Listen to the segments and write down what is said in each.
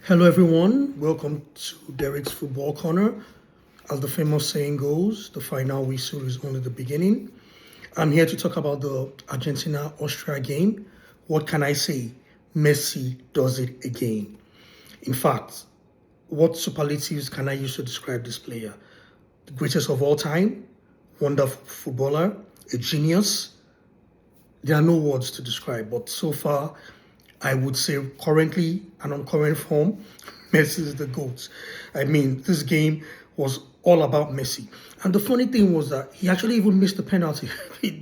Hello, everyone. Welcome to Derek's Football Corner. As the famous saying goes, the final whistle is only the beginning. I'm here to talk about the Argentina Austria game. What can I say? Messi does it again. In fact, what superlatives can I use to describe this player? The greatest of all time, wonderful footballer, a genius. There are no words to describe, but so far, I would say currently and on current form, Messi is the GOAT. I mean, this game was all about Messi. And the funny thing was that he actually even missed the penalty.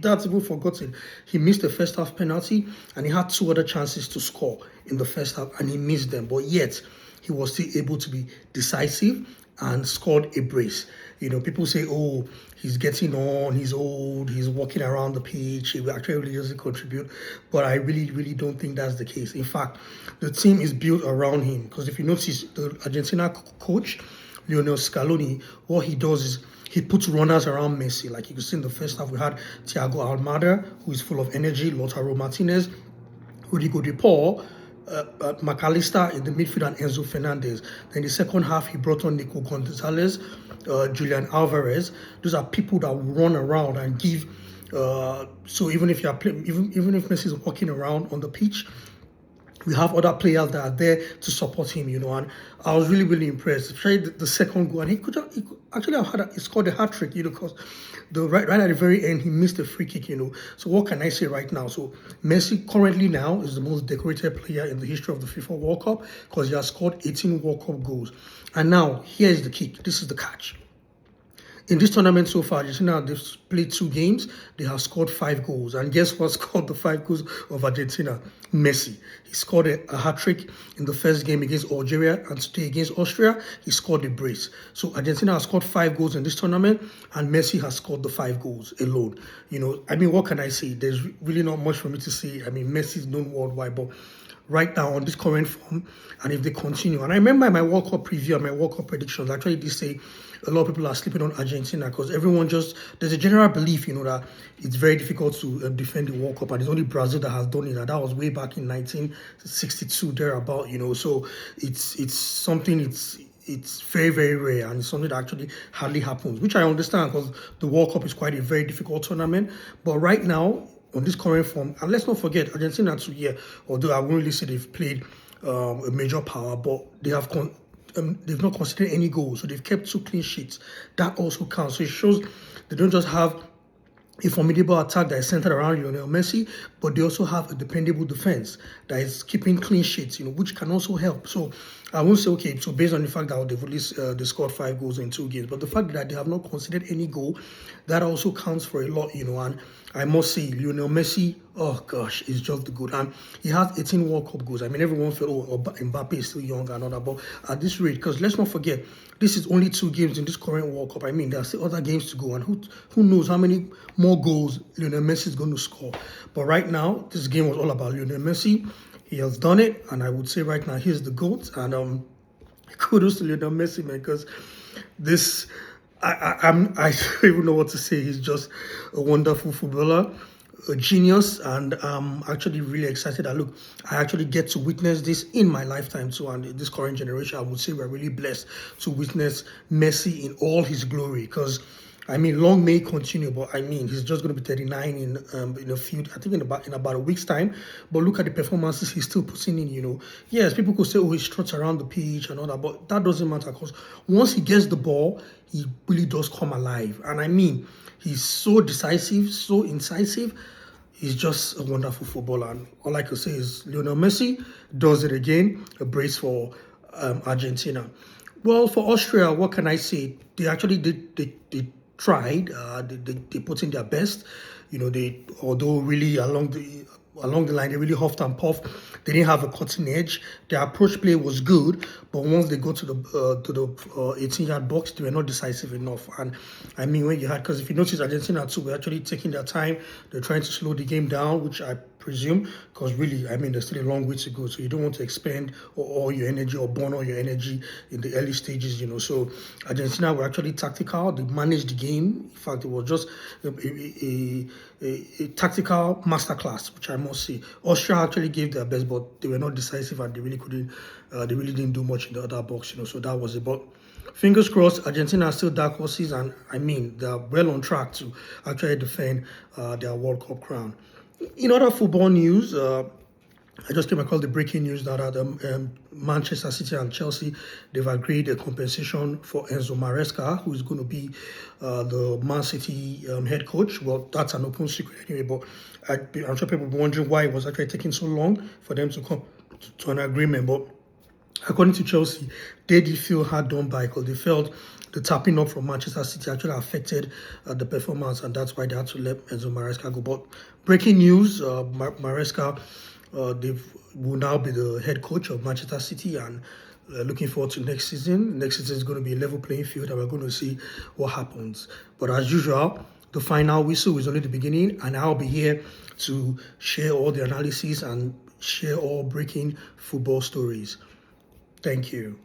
That's even forgotten. He missed the first half penalty and he had two other chances to score in the first half and he missed them. But yet, he was still able to be decisive and scored a brace. You know, people say, oh, he's getting on, he's old, he's walking around the pitch, he actually really doesn't contribute. But I really don't think that's the case. In fact, the team is built around him. Because if you notice, the Argentina coach, Lionel Scaloni, what he does is he puts runners around Messi. Like you can see in the first half, we had Thiago Almada, who is full of energy, Lautaro Martinez, Rodrigo de Paul, McAllister in the midfield and Enzo Fernandez. Then the second half, he brought on Nico Gonzalez, Julian Alvarez. Those are people that run around and give. So even if you're playing, even if Messi is walking around on the pitch, we have other players that are there to support him, and I was really impressed. Especially the second goal, and he could actually have he scored a hat trick, because right at the very end he missed a free kick, So what can I say right now? So Messi currently now is the most decorated player in the history of the FIFA World Cup because he has scored 18 World Cup goals. And now here is the kick. This is the catch. In this tournament so far, Argentina, they've played 2 games. They have scored 5 goals. And guess what scored the 5 goals of Argentina? Messi. He scored a hat-trick in the first game against Algeria, and today against Austria, he scored a brace. So Argentina has scored 5 goals in this tournament, and Messi has scored the 5 goals alone. What can I say? There's really not much for me to say. Messi is known worldwide, but right now on this current form, and if they continue. And I remember my World Cup preview and my World Cup predictions, I actually did say a lot of people are sleeping on Argentina because there's a general belief, that it's very difficult to defend the World Cup, and it's only Brazil that has done it, and that was way back in 1962, thereabout, So it's something, it's very rare, and it's something that actually hardly happens, which I understand because the World Cup is quite a very difficult tournament. But right now, on this current form, and let's not forget, Argentina too, although I won't really say they've played a major power, but they've not conceded any goals, so they've kept 2 clean sheets. That also counts. So it shows they don't just have a formidable attack that is centered around Lionel Messi, but they also have a dependable defense that is keeping clean sheets, which can also help. So I won't say, okay, so based on the fact that they've they scored 5 goals in 2 games, but the fact that they have not considered any goal, that also counts for a lot, and I must say, Lionel Messi, oh gosh, is just the good. And he has 18 World Cup goals. Everyone felt, Mbappe is still young and all that, but at this rate, because let's not forget, this is only 2 games in this current World Cup. There are still other games to go, and who knows how many more goals Lionel Messi is going to score. But right now, this game was all about Lionel Messi. He has done it, and I would say right now, he's the GOAT. And kudos to Lionel Messi, man, because this, I don't even know what to say. He's just a wonderful footballer, a genius, and I'm actually really excited that, look, I actually get to witness this in my lifetime too. And this current generation, I would say we're really blessed to witness Messi in all his glory, because long may it continue, but he's just going to be 39 in a few, I think in about a week's time. But look at the performances he's still putting in. Yes, people could say, oh, he struts around the pitch and all that, but that doesn't matter because once he gets the ball, he really does come alive. And he's so decisive, so incisive. He's just a wonderful footballer. And all I can say is Lionel Messi does it again, a brace for Argentina. Well, for Austria, what can I say? They actually did. They tried. They put in their best. Although really along the line they really huffed and puffed. They didn't have a cutting edge. Their approach play was good, but once they got to the 18-yard box, they were not decisive enough. And when you had, because if you notice, Argentina too were actually taking their time. They're trying to slow the game down, which I presume, because really, I mean, there's still a long way to go. So you don't want to expend all your energy or burn all your energy in the early stages, So Argentina were actually tactical. They managed the game. In fact, it was just a tactical masterclass, which I must say. Austria actually gave their best, but they were not decisive and they really couldn't. They really didn't do much in the other box, So that was it. But fingers crossed, Argentina are still dark horses, and I mean they're well on track to actually defend their World Cup crown. In other football news, I just came across the breaking news that Manchester City and Chelsea, they've agreed a compensation for Enzo Maresca, who is going to be the Man City head coach. Well, that's an open secret anyway, but I'm sure people will be wondering why it was actually taking so long for them to come to an agreement. But according to Chelsea, they did feel hard done by because they felt the tapping up from Manchester City actually affected the performance, and that's why they had to let Enzo Maresca go. But breaking news, Maresca will now be the head coach of Manchester City, and looking forward to next season. Next season is going to be a level playing field, and we're going to see what happens. But as usual, the final whistle is only the beginning, and I'll be here to share all the analysis and share all breaking football stories. Thank you.